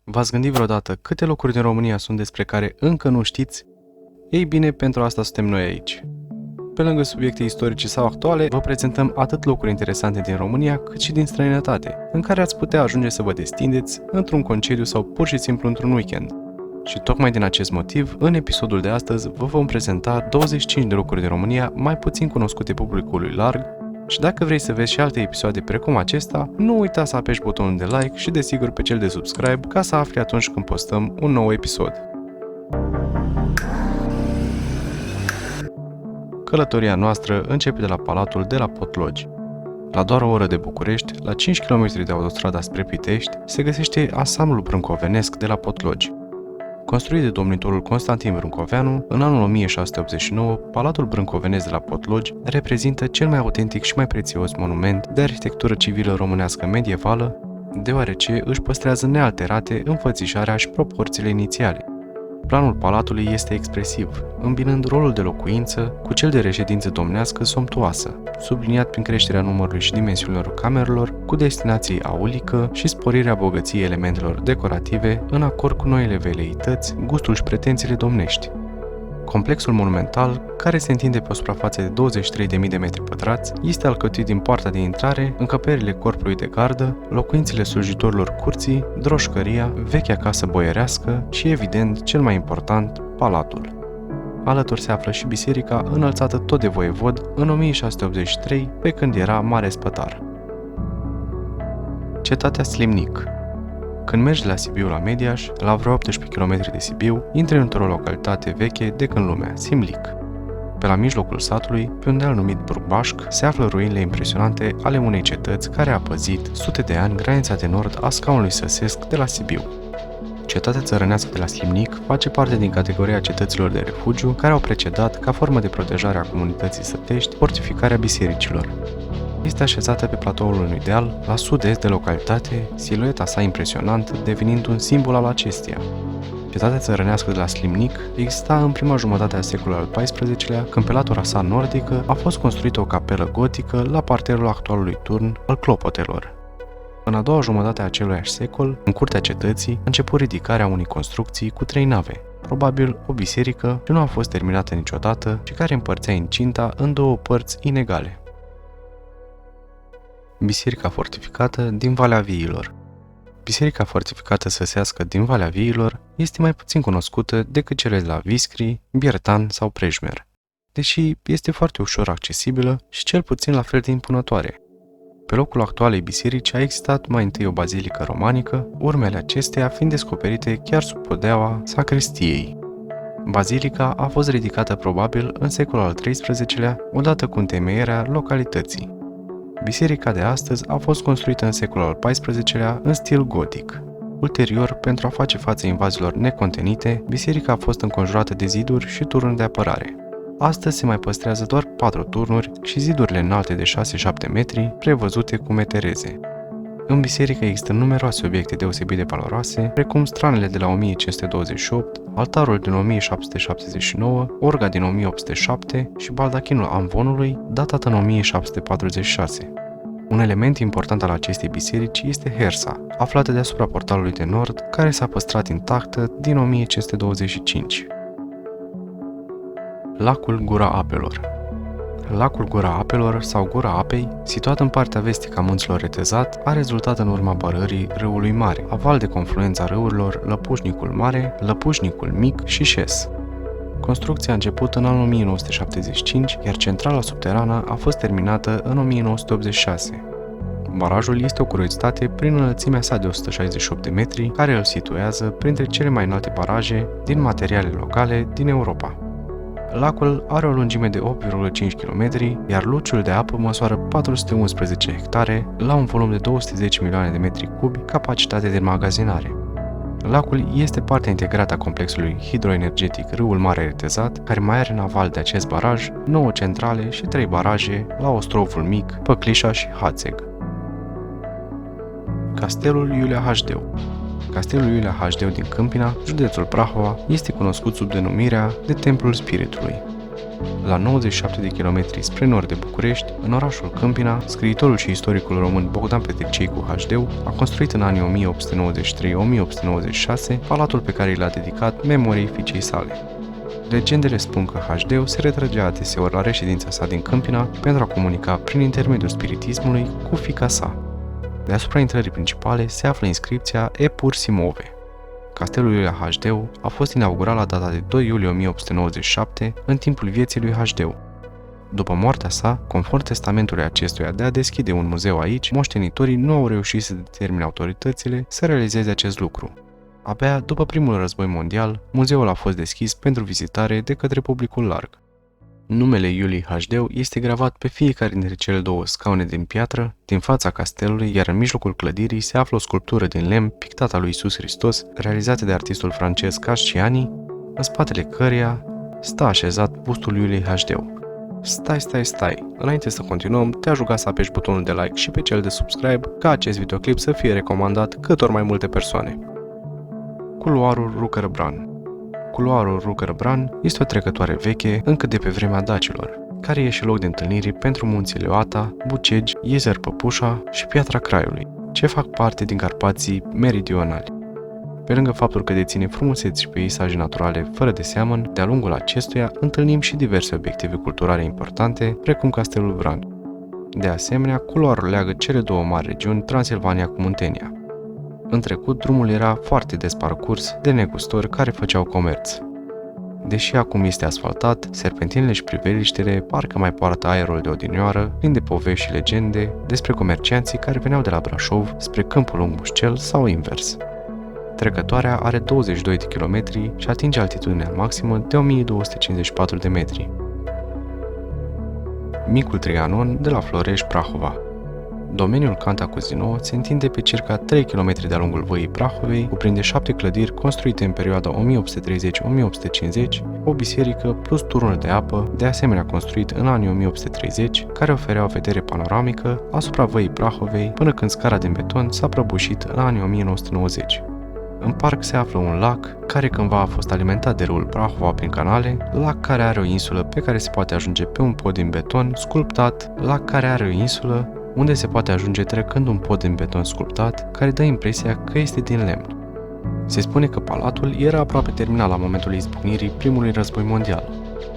V-ați gândit vreodată câte locuri din România sunt despre care încă nu știți? Ei bine, pentru asta suntem noi aici. Pe lângă subiecte istorice sau actuale, vă prezentăm atât locuri interesante din România, cât și din străinătate, în care ați putea ajunge să vă destindeți într-un concediu sau pur și simplu într-un weekend. Și tocmai din acest motiv, în episodul de astăzi vă vom prezenta 25 de locuri din România mai puțin cunoscute publicului larg. Și dacă vrei să vezi și alte episoade precum acesta, nu uita să apeși butonul de like și desigur pe cel de subscribe ca să afli atunci când postăm un nou episod. Călătoria noastră începe de la Palatul de la Potlogi. La doar o oră de București, la 5 km de autostrada spre Pitești, se găsește ansamblul brâncovenesc de la Potlogi. Construit de domnitorul Constantin Brâncoveanu, în anul 1689, Palatul Brâncovenesc de la Potlogi reprezintă cel mai autentic și mai prețios monument de arhitectură civilă românească medievală, deoarece își păstrează nealterate înfățișarea și proporțiile inițiale. Planul palatului este expresiv, îmbinând rolul de locuință cu cel de reședință domnească somptuoasă, subliniat prin creșterea numărului și dimensiunilor camerelor, cu destinații aulică și sporirea bogăției elementelor decorative în acord cu noile veleități, gustul și pretențiile domnești. Complexul monumental, care se întinde pe o suprafață de 23.000 de metri pătrați, este alcătuit din poarta de intrare, încăperile corpului de gardă, locuințele slujitorilor curții, droșcăria, vechea casă boierească și, evident, cel mai important, palatul. Alături se află și biserica, înălțată tot de voievod în 1683, pe când era mare spătar. Cetatea Slimnic. Când mergi de la Sibiu la Mediaș, la vreo 18 km de Sibiu, intri într-o localitate veche de când lumea, Simlic. Pe la mijlocul satului, pe un deal numit Burbașc, se află ruinele impresionante ale unei cetăți care a păzit sute de ani granița de nord a scaunului săsesc de la Sibiu. Cetatea țărănească de la Slimnic face parte din categoria cetăților de refugiu care au precedat, ca formă de protejare a comunității sătești, fortificarea bisericilor. Este așezată pe platoul unui deal, la sud-est de localitate, silueta sa impresionantă devenind un simbol al acesteia. Cetatea țărănească de la Slimnic exista în prima jumătate a secolului al XIV-lea, când pe latura sa nordică a fost construită o capelă gotică la parterul actualului turn al clopotelor. În a doua jumătate a aceluiași secol, în curtea cetății, a început ridicarea unei construcții cu 3 nave, probabil o biserică ce nu a fost terminată niciodată și care împărțea incinta în două părți inegale. Biserica fortificată din Valea Viilor. Biserica fortificată săsească din Valea Viilor este mai puțin cunoscută decât cele de la Viscri, Biertan sau Prejmer, deși este foarte ușor accesibilă și cel puțin la fel de impunătoare. Pe locul actualei biserici a existat mai întâi o bazilică romanică, urmele acesteia fiind descoperite chiar sub podeaua sacristiei. Bazilica a fost ridicată probabil în secolul al XIII-lea, odată cu întemeierea localității. Biserica de astăzi a fost construită în secolul al XIV-lea în stil gotic. Ulterior, pentru a face față invaziilor necontenite, biserica a fost înconjurată de ziduri și turnuri de apărare. Astăzi se mai păstrează doar 4 turnuri și zidurile înalte de 6-7 metri, prevăzute cu metereze. În biserică există numeroase obiecte deosebit de valoroase, precum stranele de la 1528, altarul din 1779, orga din 1807 și baldachinul amvonului, datat în 1746. Un element important al acestei biserici este hersa, aflată deasupra portalului de nord, care s-a păstrat intactă din 1525. Lacul Gura Apelor. Lacul Gura Apelor sau Gura Apei, situat în partea vestică a munților Retezat, a rezultat în urma barării râului Mare, aval de confluența râurilor Lăpușnicul Mare, Lăpușnicul Mic și Șes. Construcția a început în anul 1975, iar centrala subterană a fost terminată în 1986. Barajul este o curiozitate prin înălțimea sa de 168 de metri, care îl situează printre cele mai înalte baraje din materiale locale din Europa. Lacul are o lungime de 8,5 km, iar luciul de apă măsoară 411 hectare la un volum de 210 milioane de metri cubi capacitate de înmagazinare. Lacul este parte integrată a complexului hidroenergetic Râul Mare Retezat, care mai are în aval de acest baraj 9 centrale și 3 baraje la Ostrovul Mic, Păclișa și Hațeg. Castelul Iulia Hașdeu. Castelul Iulia Hașdeu din Câmpina, județul Prahova, este cunoscut sub denumirea de Templul Spiritului. La 97 de kilometri spre nord de București, în orașul Câmpina, scriitorul și istoricul român Bogdan Petricei cu HD a construit în anii 1893-1896 palatul pe care l-a dedicat memoriei fiicei sale. Legendele spun că HD se retrăgea adeseori la reședința sa din Câmpina pentru a comunica prin intermediul spiritismului cu fiica sa. Deasupra intrării principale se află inscripția Epur Simove. Castelul lui HD a fost inaugurat la data de 2 iulie 1897 în timpul vieții lui HD. După moartea sa, conform testamentului acestuia de a deschide un muzeu aici, moștenitorii nu au reușit să determine autoritățile să realizeze acest lucru. Abia după primul război mondial, muzeul a fost deschis pentru vizitare de către publicul larg. Numele Iuliei HD este gravat pe fiecare dintre cele două scaune din piatră din fața castelului, iar în mijlocul clădirii se află o sculptură din lemn pictată a lui Iisus Hristos, realizată de artistul francez Casciani, în spatele căreia stă așezat bustul Iuliei HD. Stai! Înainte să continuăm, te-aș ruga să apeși butonul de like și pe cel de subscribe ca acest videoclip să fie recomandat cât ori mai multe persoane. Culoarul Rukărbran. Culoarul Rukărbran este o trecătoare veche încă de pe vremea dacilor, care e și loc de întâlniri pentru munții Leoata, Bucegi, Iezer Păpușa și Piatra Craiului, ce fac parte din Carpații meridionali. Pe lângă faptul că deține frumuseți și peisaje naturale fără de seamăn, de-a lungul acestuia întâlnim și diverse obiective culturale importante, precum Castelul Bran. De asemenea, culoarul leagă cele două mari regiuni, Transilvania cu Muntenia. În trecut, drumul era foarte des parcurs de negustori care făceau comerț. Deși acum este asfaltat, serpentinele și priveliștele parcă mai poartă aerul de odinioară, plin de povești și legende despre comercianții care veneau de la Brașov spre Câmpul Lung Mușcel sau invers. Trecătoarea are 22 de kilometri și atinge altitudinea maximă de 1254 de metri. Micul Trianon de la Florești, Prahova. Domeniul Cantacuzino se întinde pe circa 3 km de-a lungul văii Prahovei, cuprinde 7 clădiri construite în perioada 1830-1850, o biserică plus turnul de apă, de asemenea construit în anii 1830, care oferea o vedere panoramică asupra văii Prahovei până când scara din beton s-a prăbușit în anii 1990. În parc se află un lac, care cândva a fost alimentat de râul Prahova prin canale, lac care are o insulă pe care se poate ajunge pe un pod din beton sculptat, lac care are o insulă unde se poate ajunge trecând un pod din beton sculptat, care dă impresia că este din lemn. Se spune că palatul era aproape terminat la momentul izbucnirii primului război mondial.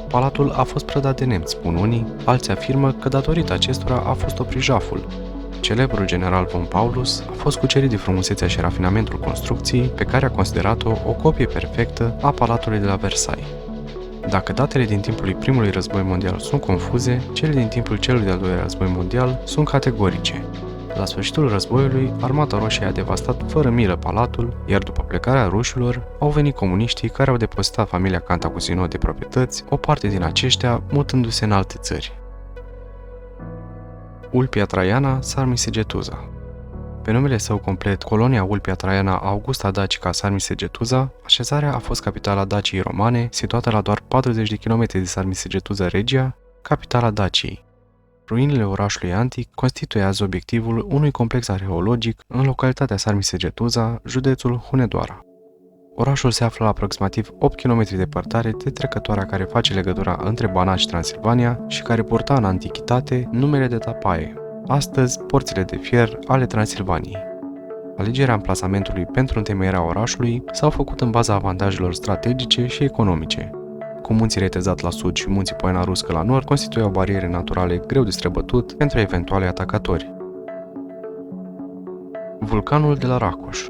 Palatul a fost prădat de nemți, spun unii, alții afirmă că datorită acestora a fost oprit jaful. Celebrul general von Paulus a fost cucerit de frumusețea și rafinamentul construcției, pe care a considerat-o o copie perfectă a palatului de la Versailles. Dacă datele din timpul primului război mondial sunt confuze, cele din timpul celui de-al doilea război mondial sunt categorice. La sfârșitul războiului, Armata Roșie a devastat fără milă palatul, iar după plecarea rușilor, au venit comuniștii care au depozitat familia Cantacuzino de proprietăți, o parte din aceștia mutându-se în alte țări. Ulpia Traiana Sarmisegetuza. Pe numele său complet, Colonia Ulpia Traiana Augusta Dacica Sarmisegetuza, așezarea a fost capitala Daciei romane, situată la doar 40 de km de Sarmisegetuza Regia, capitala Daciei. Ruinile orașului antic constituie azi obiectivul unui complex arheologic în localitatea Sarmisegetuza, județul Hunedoara. Orașul se află la aproximativ 8 km departare de trecătoarea care face legătura între Banat și Transilvania și care purta în antichitate numele de Tapaie, astăzi porțile de fier ale Transilvaniei. Alegerea amplasamentului pentru întemeierea orașului s-au făcut în baza avantajelor strategice și economice. Cu munții Retezat la sud și munții Poiana Ruscă la nord constituiau bariere naturale greu de străbătut pentru eventuale atacatori. Vulcanul de la Racoș.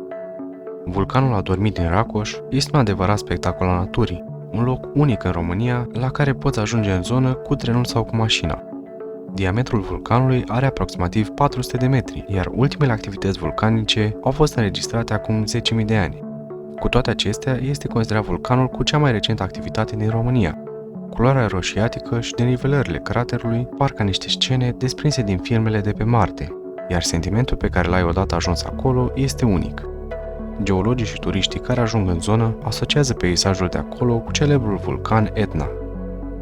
Vulcanul adormit din Racoș este un adevărat spectacol al naturii, un loc unic în România la care poți ajunge în zonă cu trenul sau cu mașina. Diametrul vulcanului are aproximativ 400 de metri, iar ultimele activități vulcanice au fost înregistrate acum 10.000 de ani. Cu toate acestea, este considerat vulcanul cu cea mai recentă activitate din România. Culoarea roșiatică și denivelările craterului parcă niște scene desprinse din filmele de pe Marte, iar sentimentul pe care l-ai odată ajuns acolo este unic. Geologii și turiștii care ajung în zonă asociază peisajul de acolo cu celebrul vulcan Etna.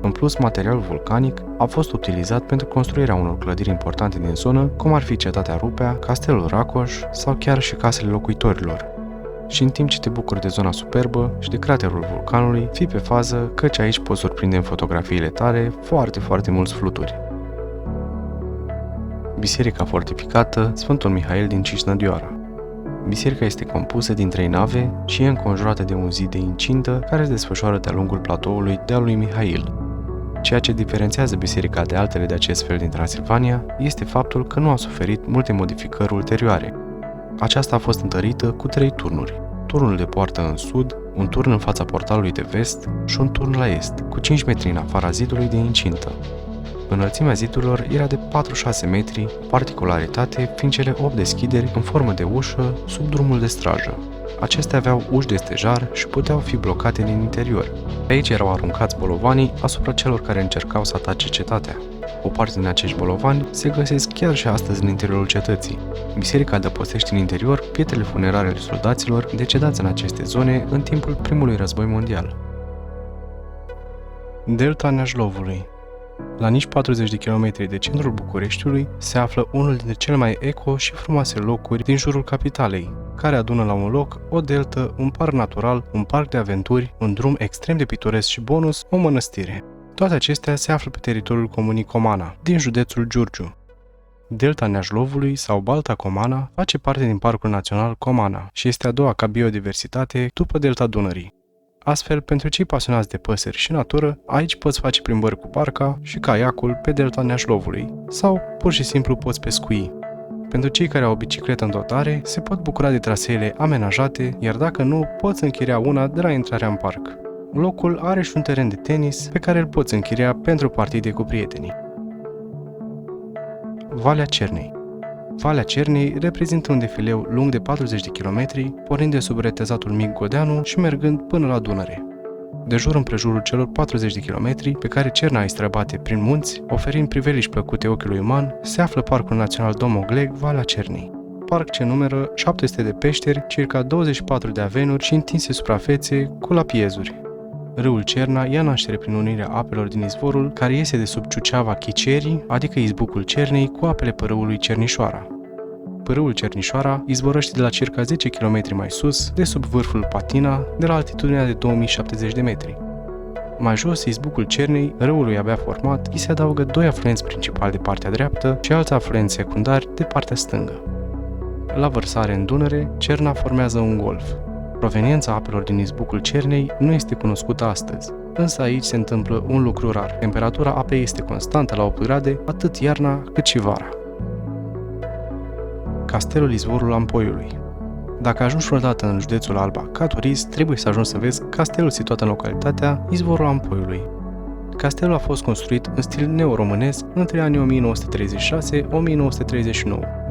În plus, materialul vulcanic a fost utilizat pentru construirea unor clădiri importante din zonă, cum ar fi Cetatea Rupea, Castelul Racoș sau chiar și casele locuitorilor. și în timp ce te bucuri de zona superbă și de craterul vulcanului, fii pe fază, căci aici poți surprinde în fotografiile tale foarte mulți fluturi. Biserica fortificată Sfântul Mihail din Cisnădioara. Biserica este compusă din 3 nave și e înconjurată de un zid de incintă care se desfășoară de-a lungul platoului dealului Mihail. Ceea ce diferențiază biserica de altele de acest fel din Transilvania este faptul că nu a suferit multe modificări ulterioare. Aceasta a fost întărită cu 3 turnuri. Turnul de poartă în sud, un turn în fața portalului de vest și un turn la est, cu 5 metri în afara zidului de incintă. Înălțimea zidurilor era de 4-6 metri, particularitate fiind cele 8 deschideri în formă de ușă sub drumul de strajă. Acestea aveau uși de stejar și puteau fi blocate din interior. Aici erau aruncați bolovanii asupra celor care încercau să atace cetatea. O parte din acești bolovani se găsesc chiar și astăzi în interiorul cetății. Biserica adăpostește în interior pietrele funerare ale soldaților decedați în aceste zone în timpul Primului Război Mondial. Delta Neajlovului. La nici 40 de kilometri de centrul Bucureștiului se află unul dintre cele mai eco și frumoase locuri din jurul capitalei, care adună la un loc o deltă, un parc natural, un parc de aventuri, un drum extrem de pitoresc și bonus, o mănăstire. Toate acestea se află pe teritoriul comunii Comana, din județul Giurgiu. Delta Neajlovului sau Balta Comana face parte din Parcul Național Comana și este a doua ca biodiversitate după Delta Dunării. Astfel, pentru cei pasionați de păsări și natură, aici poți face plimbări cu barca și caiacul pe delta Neajlovului, sau pur și simplu poți pescui. Pentru cei care au o bicicletă în dotare, se pot bucura de traseele amenajate, iar dacă nu, poți închiria una de la intrarea în parc. Locul are și un teren de tenis pe care îl poți închiria pentru partide cu prietenii. Valea Cernei. Valea Cernei reprezintă un defileu lung de 40 de kilometri, pornind de sub retezatul mic Godeanu și mergând până la Dunăre. De jur împrejurul celor 40 de kilometri pe care Cerna îi străbate prin munți, oferind priveliști plăcute ochiului uman, se află Parcul Național Domogleg, Valea Cernei. Parc ce numără 700 de peșteri, circa 24 de avenuri și întinse suprafețe cu lapiezuri. Râul Cerna ia naștere prin unirea apelor din izvorul care iese de sub Ciuceava Chicerii, adică izbucul Cernei, cu apele părâului Cernișoara. Părâul Cernișoara izvorăște de la circa 10 km mai sus, de sub vârful Patina, de la altitudinea de 2070 de metri. Mai jos, izbucul Cernei, râului abia format, îi se adaugă 2 afluenți principali de partea dreaptă și alți afluenți secundari de partea stângă. La vărsare în Dunăre, Cerna formează un golf. Proveniența apelor din izbucul Cernei nu este cunoscută astăzi, însă aici se întâmplă un lucru rar. Temperatura apei este constantă la 8 grade, atât iarna cât și vara. Castelul Izvorul Ampoiului. Dacă ajungi vreodată în județul Alba ca turist, trebuie să ajungi să vezi castelul situat în localitatea Izvorul Ampoiului. Castelul a fost construit în stil neoromânesc între anii 1936-1939,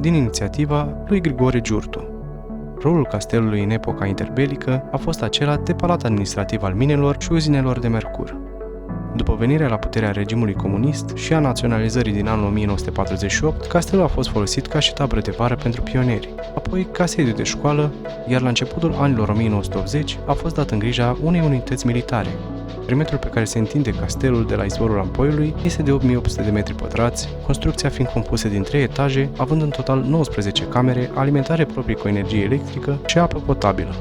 din inițiativa lui Grigore Giurtu. Rolul castelului în epoca interbelică a fost acela de palat administrativ al minelor și uzinelor de mercur. După venirea la puterea regimului comunist și a naționalizării din anul 1948, castelul a fost folosit ca și tabără de vară pentru pionieri, apoi ca sediu de școală, iar la începutul anilor 1980 a fost dat în grija unei unități militare. Perimetrul pe care se întinde castelul de la izvorul Ampoiului este de 8800 de metri pătrați, construcția fiind compusă din 3 etaje, având în total 19 camere, alimentare proprie cu energie electrică și apă potabilă.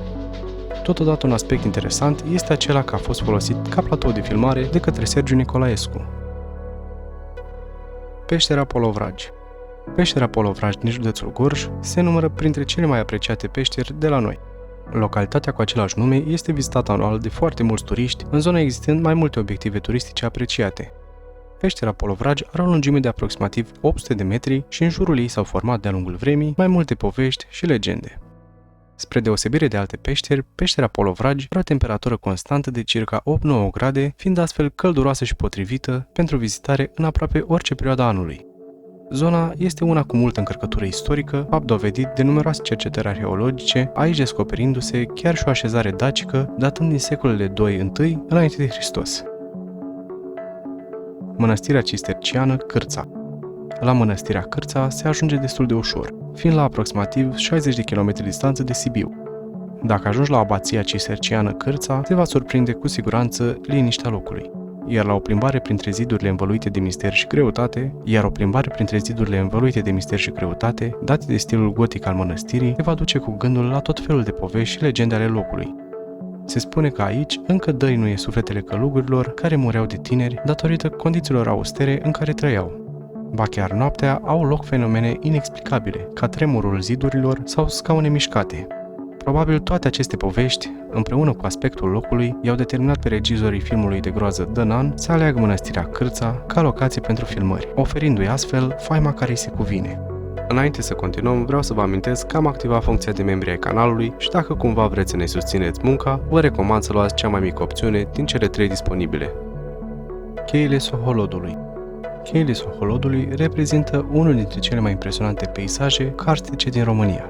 Totodată un aspect interesant este acela că a fost folosit ca platou de filmare de către Sergiu Nicolaescu. Peștera Polovragi. Peștera Polovragi din județul Gorj se numără printre cele mai apreciate peșteri de la noi. Localitatea cu același nume este vizitată anual de foarte mulți turiști, în zona existând mai multe obiective turistice apreciate. Peștera Polovragi are o lungime de aproximativ 800 de metri și în jurul ei s-au format de-a lungul vremii mai multe povești și legende. Spre deosebire de alte peșteri, peștera Polovragi are o temperatură constantă de circa 8-9 grade, fiind astfel călduroasă și potrivită pentru vizitare în aproape orice perioadă anului. Zona este una cu multă încărcătură istorică, fapt dovedit de numeroase cercetări arheologice, aici descoperindu-se chiar și o așezare dacică datând din secolele II înainte de Hristos. Mănăstirea Cisterciană Cârța. La Mănăstirea Cârța se ajunge destul de ușor, fiind la aproximativ 60 de km distanță de Sibiu. Dacă ajungi la abația cisterciană Cârța, te va surprinde cu siguranță liniștea locului. iar o plimbare printre zidurile învăluite de mister și greutate, date de stilul gotic al mănăstirii, te va duce cu gândul la tot felul de povești și legende ale locului. Se spune că aici încă dăinuie sufletele călugurilor care mureau de tineri datorită condițiilor austere în care trăiau. Ba chiar noaptea au loc fenomene inexplicabile, ca tremurul zidurilor sau scaune mișcate. Probabil toate aceste povești, împreună cu aspectul locului, i-au determinat pe regizorii filmului de groază The Nun să aleagă mănăstirea Cârța ca locație pentru filmări, oferindu-i astfel faima care îi se cuvine. Înainte să continuăm, vreau să vă amintesc că am activat funcția de membri ai canalului și dacă cumva vreți să ne susțineți munca, vă recomand să luați cea mai mică opțiune din cele 3 disponibile. Cheile Soholodului. Cheile Soholodului reprezintă unul dintre cele mai impresionante peisaje carstice din România.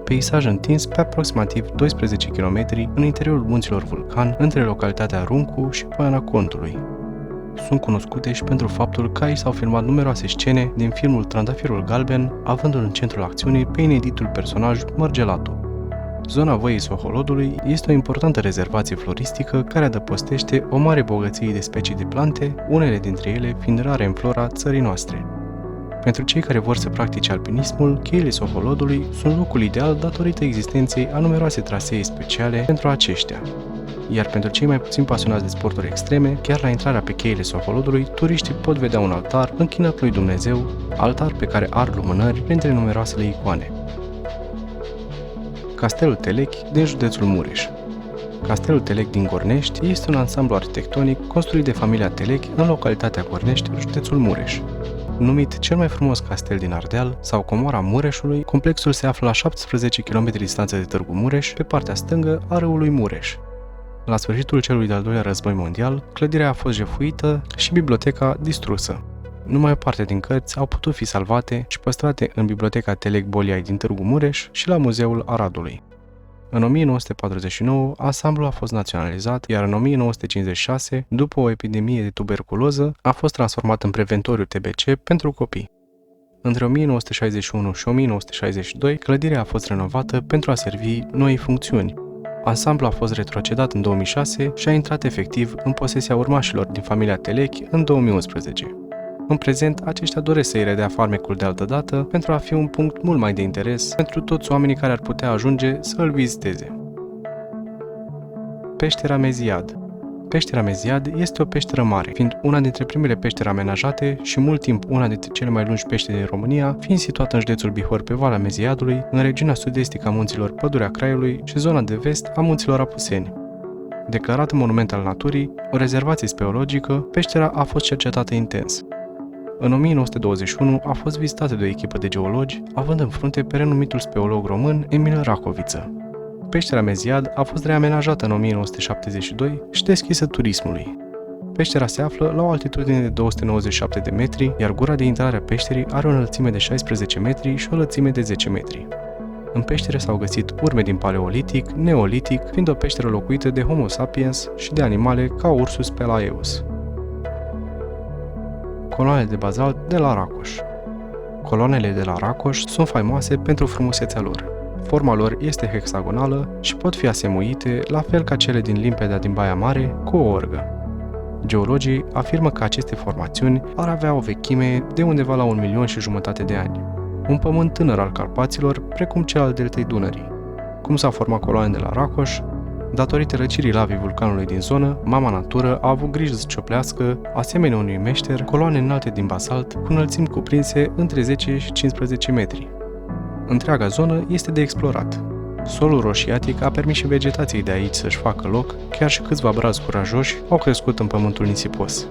Peisaj întins pe aproximativ 12 km în interiorul munților Vulcan, între localitatea Runcu și Poiana Contului. Sunt cunoscute și pentru faptul că aici s-au filmat numeroase scene din filmul Trandafirul Galben, avându-l în centrul acțiunii pe ineditul personaj Mărgelatu. Zona Văii Soholodului este o importantă rezervație floristică care adăpostește o mare bogăție de specii de plante, unele dintre ele fiind rare în flora țării noastre. Pentru cei care vor să practice alpinismul, cheile Soholodului sunt locul ideal datorită existenței a numeroase trasee speciale pentru aceștia. Iar pentru cei mai puțin pasionați de sporturi extreme, chiar la intrarea pe cheile Soholodului, turiștii pot vedea un altar închinat lui Dumnezeu, altar pe care ard lumânări printre numeroasele icoane. Castelul Telechi din județul Mureș. Castelul Telechi din Gornești este un ansamblu arhitectonic construit de familia Telechi în localitatea Gornești, județul Mureș. Numit cel mai frumos castel din Ardeal sau Comoara Mureșului, complexul se află la 17 km distanță de Târgu Mureș, pe partea stângă a râului Mureș. La sfârșitul celui de-al doilea război mondial, clădirea a fost jefuită și biblioteca distrusă. Numai o parte din cărți au putut fi salvate și păstrate în Biblioteca Telec Boliai din Târgu Mureș și la Muzeul Aradului. În 1949, ansamblul a fost naționalizat, iar în 1956, după o epidemie de tuberculoză, a fost transformat în preventoriu TBC pentru copii. Între 1961 și 1962, clădirea a fost renovată pentru a servi noi funcțiuni. Ansamblul a fost retrocedat în 2006 și a intrat efectiv în posesia urmașilor din familia Telechi în 2011. În prezent, aceștia doresc să-i redea farmecul de altă dată pentru a fi un punct mult mai de interes pentru toți oamenii care ar putea ajunge să îl viziteze. Peștera Meziad. Peștera Meziad este o peșteră mare, fiind una dintre primele peșteri amenajate și mult timp una dintre cele mai lungi peșteri din România, fiind situată în județul Bihor pe Valea Meziadului, în regiunea sud-estică a munților Pădurea Craiului și zona de vest a munților Apuseni. Declarată monument al naturii, o rezervație speologică, peștera a fost cercetată intens. În 1921 a fost vizitată de o echipă de geologi, având în frunte pe renumitul speolog român Emil Racoviță. Peștera Meziad a fost reamenajată în 1972 și deschisă turismului. Peștera se află la o altitudine de 297 de metri, iar gura de intrare a peșterii are o înălțime de 16 metri și o lățime de 10 metri. În peștere s-au găsit urme din paleolitic, neolitic, fiind o peșteră locuită de Homo sapiens și de animale ca Ursus pelaeus. Coloanele de bazalt de la Racoș. Coloanele de la Racoș sunt faimoase pentru frumusețea lor. Forma lor este hexagonală și pot fi asemuite, la fel ca cele din limpedea din Baia Mare, cu o orgă. Geologii afirmă că aceste formațiuni ar avea o vechime de undeva la 1,5 milion de ani. Un pământ tânăr al Carpaților, precum cel al deltei Dunării. Cum s-a format coloanele de la Racoș? Datorită răcirii lavei vulcanului din zonă, mama natură a avut grijă să cioplească, asemenea unui meșter, coloane înalte din basalt, cu înălțimi cuprinse între 10 și 15 metri. Întreaga zonă este de explorat. Solul roșiatic a permis și vegetației de aici să-și facă loc, chiar și câțiva brazi curajoși au crescut în pământul nisipos.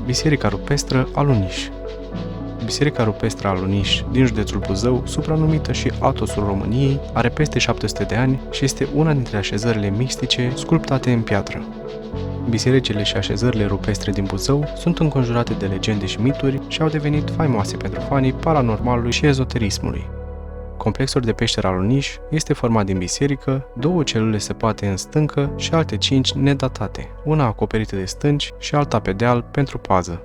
Biserica rupestră Aluniș. Biserica rupestră Aluniș din județul Buzău, supranumită și Atosul României, are peste 700 de ani și este una dintre așezările mistice sculptate în piatră. Bisericile și așezările rupestre din Buzău sunt înconjurate de legende și mituri și au devenit faimoase pentru fanii paranormalului și ezoterismului. Complexul de peșteră Aluniș este format din biserică, 2 celule săpate în stâncă și alte 5 nedatate, una acoperită de stânci și alta pe deal pentru pază.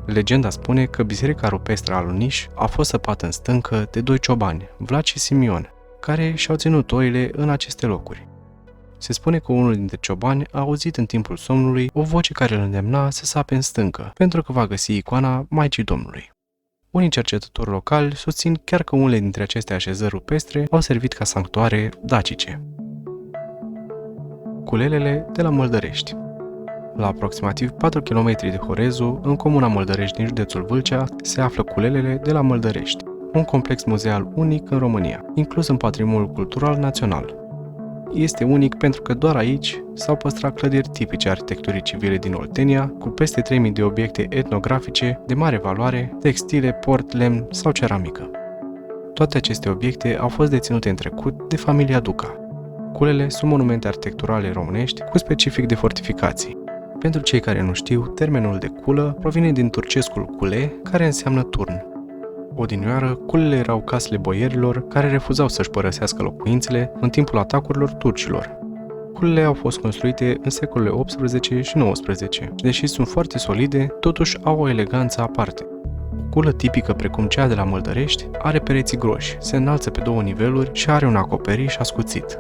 Legenda spune că biserica rupestră Aluniș a fost săpată în stâncă de 2 ciobani, Vlad și Simion, care și-au ținut oile în aceste locuri. Se spune că unul dintre ciobani a auzit în timpul somnului o voce care îl îndemna să sape în stâncă, pentru că va găsi icoana Maicii Domnului. Unii cercetători locali susțin chiar că unele dintre aceste așezări rupestre au servit ca sanctuare dacice. Culelele de la Măldărești. La aproximativ 4 km de Horezu, în comuna Măldărești din județul Vâlcea, se află Culelele de la Măldărești, un complex muzeal unic în România, inclus în patrimoniul cultural național. Este unic pentru că doar aici s-au păstrat clădiri tipice arhitecturii civile din Oltenia, cu peste 3000 de obiecte etnografice de mare valoare, textile, port, lemn sau ceramică. Toate aceste obiecte au fost deținute în trecut de familia Duca. Culele sunt monumente arhitecturale românești cu specific de fortificații. Pentru cei care nu știu, termenul de culă provine din turcescul cule, care înseamnă turn. Odinioară, culele erau casele boierilor care refuzau să-și părăsească locuințele în timpul atacurilor turcilor. Culele au fost construite în secolele 18 și 19. Deși sunt foarte solide, totuși au o eleganță aparte. O culă tipică precum cea de la Măldărești are pereții groși, se înalță pe 2 niveluri și are un acoperiș ascuțit.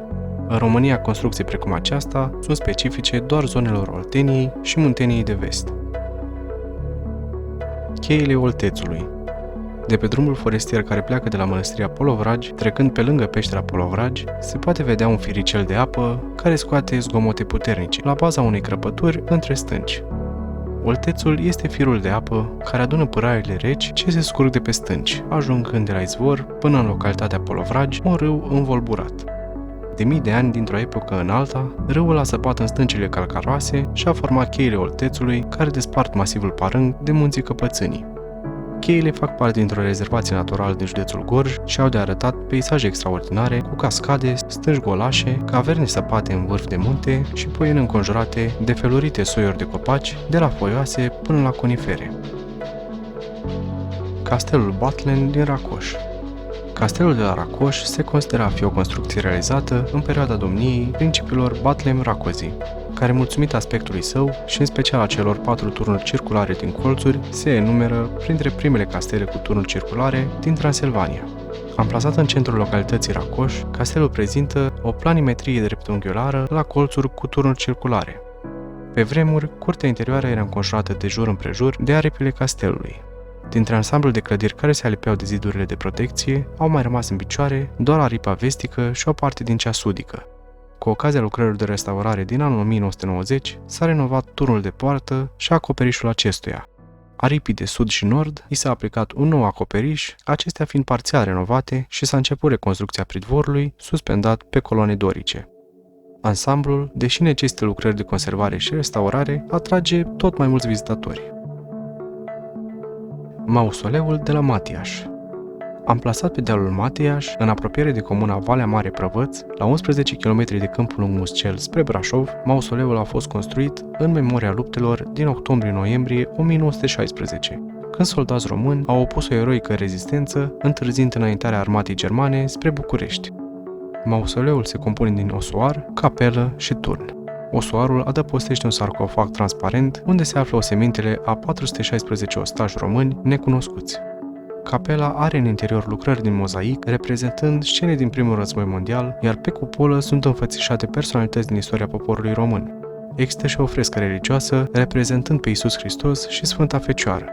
În România, construcții precum aceasta sunt specifice doar zonelor Olteniei și Munteniei de Vest. Cheile Oltețului. De pe drumul forestier care pleacă de la mănăstirea Polovragi, trecând pe lângă peștera Polovragi, se poate vedea un firicel de apă care scoate zgomote puternice la baza unei crăpături între stânci. Oltețul este firul de apă care adună pâraiele reci ce se scurg de pe stânci, ajungând de la izvor până în localitatea Polovragi, un râu învolburat. De mii de ani, dintr-o epocă în alta, râul a săpat în stâncile calcaroase și a format cheile Oltețului, care despart masivul Parâng de munții Căpățânii. Cheile fac parte dintr-o rezervație naturală din județul Gorj și au de arătat peisaje extraordinare cu cascade, stânci golașe, caverne săpate în vârf de munte și poiene înconjurate de felurite soiuri de copaci, de la foioase până la conifere. Castelul Batlen din Racoș. Castelul de la Racoș se considera a fi o construcție realizată în perioada domniei principilor Batlen-Racozi, care, mulțumit aspectului său și în special a celor 4 turnuri circulare din colțuri, se enumeră printre primele castele cu turnuri circulare din Transilvania. Amplasat în centrul localității Racoș, castelul prezintă o planimetrie dreptunghiulară la colțuri cu turnuri circulare. Pe vremuri, curtea interioară era înconjurată de jur împrejur de aripile castelului. Dintre ansamblul de clădiri care se alipeau de zidurile de protecție, au mai rămas în picioare doar aripa vestică și o parte din cea sudică. Cu ocazia lucrărilor de restaurare din anul 1990, s-a renovat turnul de poartă și acoperișul acestuia. Aripii de sud și nord i s-a aplicat un nou acoperiș, acestea fiind parțial renovate și s-a început reconstrucția pridvorului, suspendat pe coloane dorice. Ansamblul, deși necesită lucrări de conservare și restaurare, atrage tot mai mulți vizitatori. Mausoleul de la Matiaș. Amplasat pe dealul Matiaș, în apropiere de comuna Valea Mare Prăvăț, la 11 km de Câmpul Lung Muscel spre Brașov, mausoleul a fost construit în memoria luptelor din octombrie-noiembrie 1916, când soldați români au opus o eroică rezistență, întârzind înaintarea armatei germane spre București. Mausoleul se compune din osoar, capelă și turn. Osoarul adăpostește un sarcofag transparent unde se află osemintele a 416 ostași români necunoscuți. Capela are în interior lucrări din mozaic, reprezentând scene din Primul Război Mondial, iar pe cupolă sunt înfățișate personalități din istoria poporului român. Există și o frescă religioasă, reprezentând pe Iisus Hristos și Sfânta Fecioară.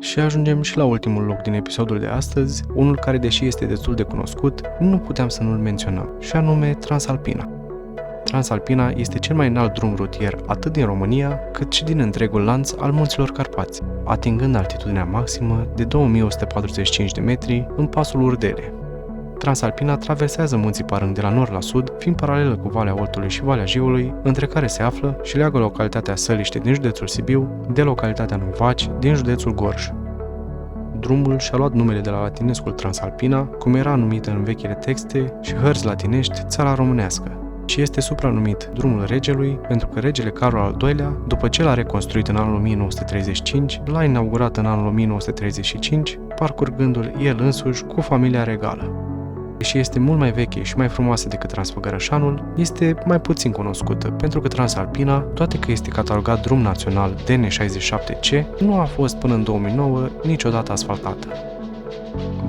Și ajungem și la ultimul loc din episodul de astăzi, unul care, deși este destul de cunoscut, nu puteam să nu-l menționăm, și anume Transalpina. Transalpina este cel mai înalt drum rutier atât din România, cât și din întregul lanț al munților Carpați, atingând altitudinea maximă de 2145 de metri în pasul Urdele. Transalpina traversează munții Parâng de la nord la sud, fiind paralelă cu Valea Oltului și Valea Jiului, între care se află și leagă localitatea Săliște din județul Sibiu de localitatea Novaci din județul Gorj. Drumul și-a luat numele de la latinescul Transalpina, cum era numită în vechile texte și hărți latinești țara românească, și este supranumit Drumul Regelui pentru că regele Carol al II-lea, după ce l-a reconstruit în anul 1935, l-a inaugurat în anul 1935, parcurgându-l el însuși cu familia regală. Deși este mult mai veche și mai frumoasă decât Transfăgărășanul, este mai puțin cunoscută, pentru că Transalpina, toate că este catalogat drum național DN67C, nu a fost până în 2009 niciodată asfaltată.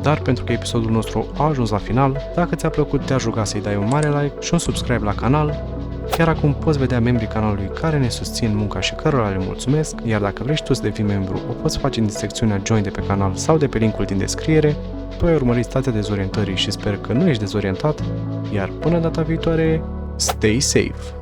Dar pentru că episodul nostru a ajuns la final, dacă ți-a plăcut, te-aș ruga să-i dai un mare like și un subscribe la canal. Chiar acum poți vedea membrii canalului care ne susțin munca și cărora le mulțumesc, iar dacă vrei și tu să devii membru, o poți face din secțiunea Join de pe canal sau de pe linkul din descriere. Tu ai urmărit Stația Dezorientării și sper că nu ești dezorientat, iar până data viitoare, stay safe!